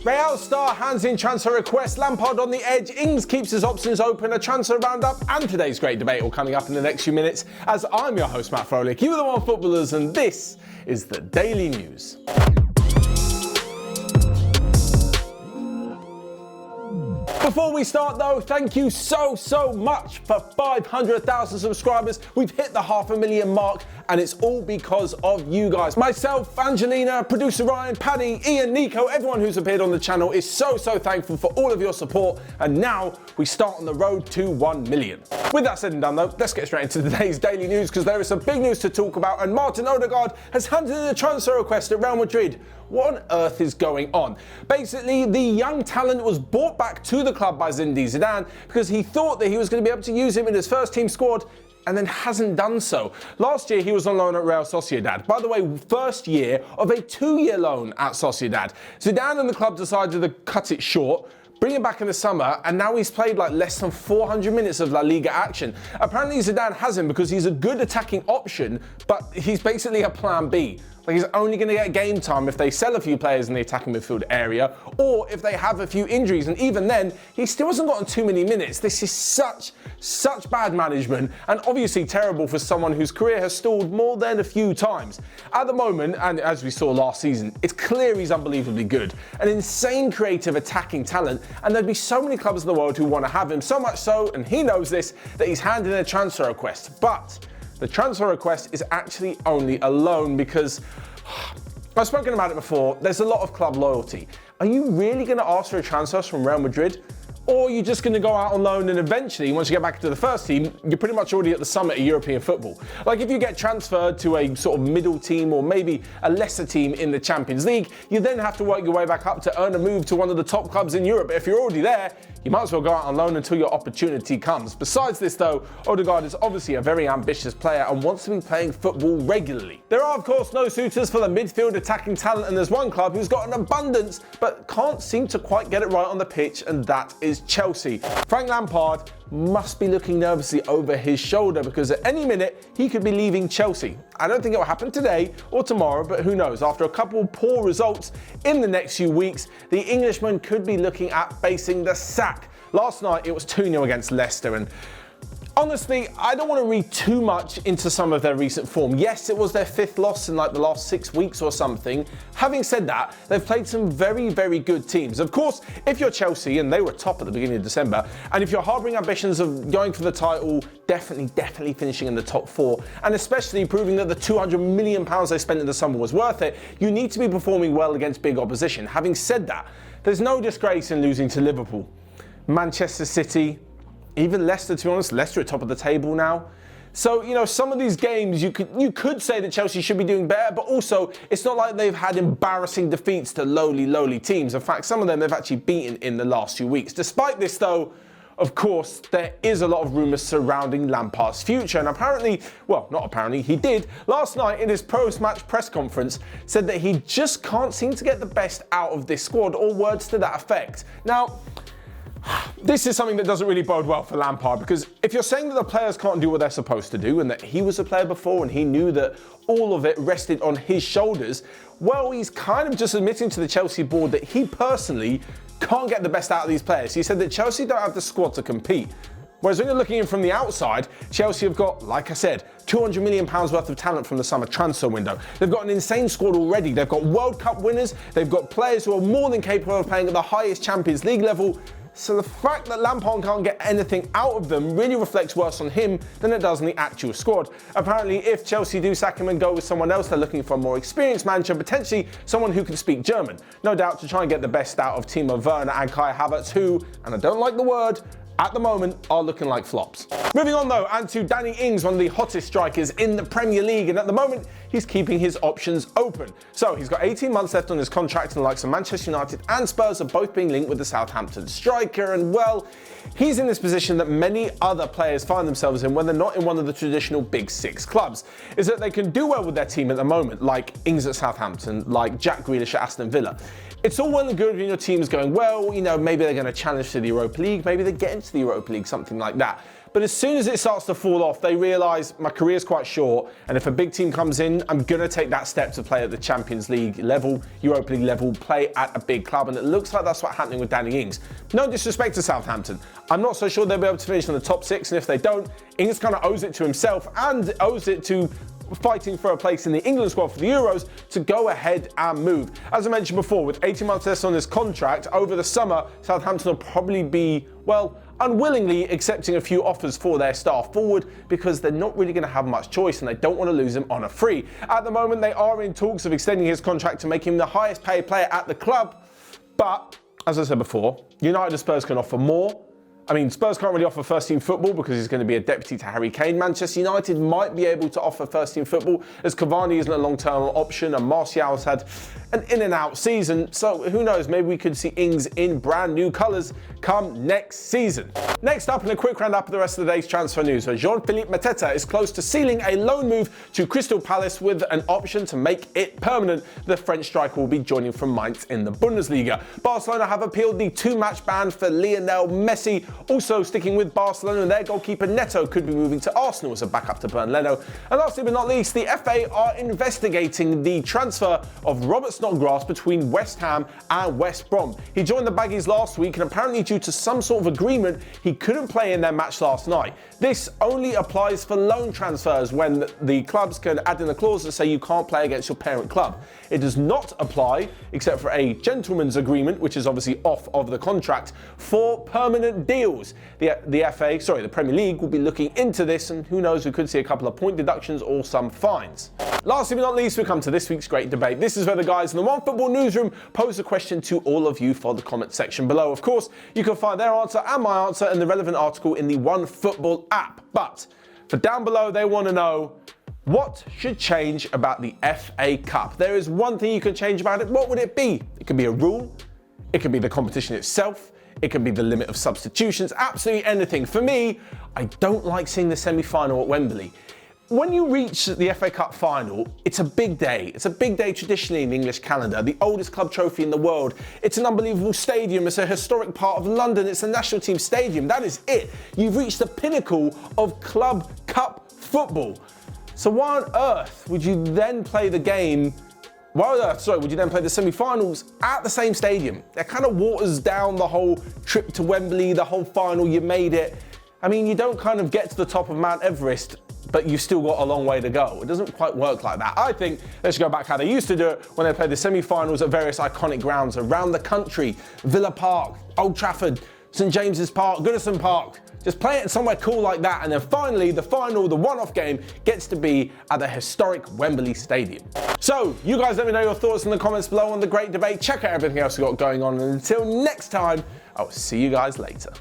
Real star hands in transfer request, Lampard on the edge, Ings keeps his options open, a transfer roundup, and today's great debate all coming up in the next few minutes as I'm your host Matt Froelich, you are the One Footballers, and this is the Daily News. Before we start though, thank you so much for 500,000 subscribers. We've hit the 500,000 mark and it's all because of you guys. Myself, Angelina, producer Ryan, Paddy, Ian, Nico, everyone who's appeared on the channel is so thankful for all of your support, and now we start on the road to 1 million. With that said and done though, let's get straight into today's daily news because there is some big news to talk about, and Martin Odegaard has handed in a transfer request at Real Madrid. What on earth is going on? Basically, the young talent was brought back to the club by Zinedine Zidane because he thought that he was going to be able to use him in his first team squad, and then hasn't done so. Last year, he was on loan at Real Sociedad. By the way, first year of a 2-year loan at Sociedad. Zidane and the club decided to cut it short, bring him back in the summer, and now he's played like less than 400 minutes of La Liga action. Apparently Zidane has him because he's a good attacking option, but he's basically a plan B. Like, he's only going to get game time if they sell a few players in the attacking midfield area, or if they have a few injuries, and even then, he still hasn't gotten too many minutes. This is such bad management, and obviously terrible for someone whose career has stalled more than a few times. At the moment, and as we saw last season, it's clear he's unbelievably good. An insane creative attacking talent, and there'd be so many clubs in the world who want to have him, so much so, and he knows this, that he's handed in a transfer request. But the transfer request is actually only a loan because, I've spoken about it before, there's a lot of club loyalty. Are you really going to ask for a transfer from Real Madrid? Or are you just going to go out on loan and eventually, once you get back to the first team, you're pretty much already at the summit of European football? Like, if you get transferred to a sort of middle team or maybe a lesser team in the Champions League, you then have to work your way back up to earn a move to one of the top clubs in Europe. But if you're already there, you might as well go out on loan until your opportunity comes. Besides this though, Odegaard is obviously a very ambitious player and wants to be playing football regularly. There are of course no suitors for the midfield attacking talent, and there's one club who's got an abundance but can't seem to quite get it right on the pitch, and that is Chelsea. Frank Lampard must be looking nervously over his shoulder because at any minute he could be leaving Chelsea. I don't think it will happen today or tomorrow, but who knows? After a couple of poor results in the next few weeks, the Englishman could be looking at facing the sack. Last night it was 2-0 against Leicester, and honestly, I don't want to read too much into some of their recent form. Yes, it was their 5th loss in like the last 6 weeks or something. Having said that, they've played some very good teams. Of course, if you're Chelsea, and they were top at the beginning of December, and if you're harbouring ambitions of going for the title, definitely finishing in the top 4, and especially proving that the £200 million they spent in the summer was worth it, you need to be performing well against big opposition. Having said that, there's no disgrace in losing to Liverpool, Manchester City, even Leicester, to be honest. Leicester at top of the table now. So, you know, some of these games you could say that Chelsea should be doing better, but also it's not like they've had embarrassing defeats to lowly teams. In fact, some of them they've actually beaten in the last few weeks. Despite this though, of course, there is a lot of rumours surrounding Lampard's future, and apparently, well, not apparently, he did last night in his post-match press conference, said that he just can't seem to get the best out of this squad, or words to that effect. Now, this is something that doesn't really bode well for Lampard, because if you're saying that the players can't do what they're supposed to do and that he was a player before and he knew that all of it rested on his shoulders, well, he's kind of just admitting to the Chelsea board that he personally can't get the best out of these players. He said that Chelsea don't have the squad to compete. Whereas when you're looking in from the outside, Chelsea have got, like I said, £200 million worth of talent from the summer transfer window. They've got an insane squad already. They've got World Cup winners. They've got players who are more than capable of playing at the highest Champions League level. So the fact that Lampard can't get anything out of them really reflects worse on him than it does on the actual squad. Apparently, if Chelsea do sack him and go with someone else, they're looking for a more experienced manager, potentially someone who can speak German. No doubt to try and get the best out of Timo Werner and Kai Havertz, who, and I don't like the word, at the moment are looking like flops. Moving on though, and to Danny Ings, one of the hottest strikers in the Premier League, and at the moment he's keeping his options open. So he's got 18 months left on his contract, and the likes of Manchester United and Spurs are both being linked with the Southampton striker, and well, he's in this position that many other players find themselves in when they're not in one of the traditional big 6 clubs, is that they can do well with their team at the moment, like Ings at Southampton, like Jack Grealish at Aston Villa. It's all well and good when your team's going well, you know, maybe they're going to challenge to the Europa League, maybe they get into the Europa League, something like that. But as soon as it starts to fall off, they realise my career's quite short, and if a big team comes in, I'm going to take that step to play at the Champions League level, Europa League level, play at a big club, and it looks like that's what's happening with Danny Ings. No disrespect to Southampton. I'm not so sure they'll be able to finish in the top 6, and if they don't, Ings kind of owes it to himself and owes it to fighting for a place in the England squad for the Euros to go ahead and move. As I mentioned before, with 18 months left on this contract, over the summer, Southampton will probably be, well, unwillingly accepting a few offers for their star forward because they're not really going to have much choice and they don't want to lose him on a free. At the moment, they are in talks of extending his contract to make him the highest paid player at the club. But, as I said before, United and Spurs can offer more. I mean, Spurs can't really offer first-team football because he's going to be a deputy to Harry Kane. Manchester United might be able to offer first-team football as Cavani isn't a long-term option and Martial's had an in-and-out season. So who knows, maybe we could see Ings in brand new colours come next season. Next up, in a quick roundup of the rest of the day's transfer news, Jean-Philippe is close to sealing a loan move to Crystal Palace with an option to make it permanent. The French striker will be joining from Mainz in the Bundesliga. Barcelona have appealed the 2-match ban for Lionel Messi. Also sticking with Barcelona, their goalkeeper Neto could be moving to Arsenal as a backup to Bernd Leno. And lastly but not least, the FA are investigating the transfer of Robert Snodgrass between West Ham and West Brom. He joined the Baggies last week and apparently due to some sort of agreement, he couldn't play in their match last night. This only applies for loan transfers when the clubs can add in a clause that say you can't play against your parent club. It does not apply, except for a gentleman's agreement, which is obviously off of the contract, for permanent deals. The Premier League will be looking into this, and who knows, we could see a couple of point deductions or some fines. Lastly but not least, we come to this week's great debate. This is where the guys in the OneFootball newsroom pose a question to all of you for the comment section below. Of course, you can find their answer and my answer in the relevant article in the OneFootball app. But for down below, they want to know, what should change about the FA Cup? There is one thing you can change about it. What would it be? It could be a rule. It could be the competition itself. It could be the limit of substitutions. Absolutely anything. For me, I don't like seeing the semi-final at Wembley. When you reach the FA Cup final, it's a big day. It's a big day traditionally in the English calendar. The oldest club trophy in the world. It's an unbelievable stadium. It's a historic part of London. It's a national team stadium. That is it. You've reached the pinnacle of club cup football. So why on earth would you then play the game? Would you then play the semi-finals at the same stadium? That kind of waters down the whole trip to Wembley, the whole final, you made it. I mean, you don't kind of get to the top of Mount Everest, but you've still got a long way to go. It doesn't quite work like that. I think let's go back how they used to do it when they played the semi-finals at various iconic grounds around the country. Villa Park, Old Trafford, St James's Park, Goodison Park. Just play it somewhere cool like that, and then finally, the final, the one-off game, gets to be at the historic Wembley Stadium. So, you guys let me know your thoughts in the comments below on the great debate. Check out everything else we've got going on, and until next time, I'll see you guys later.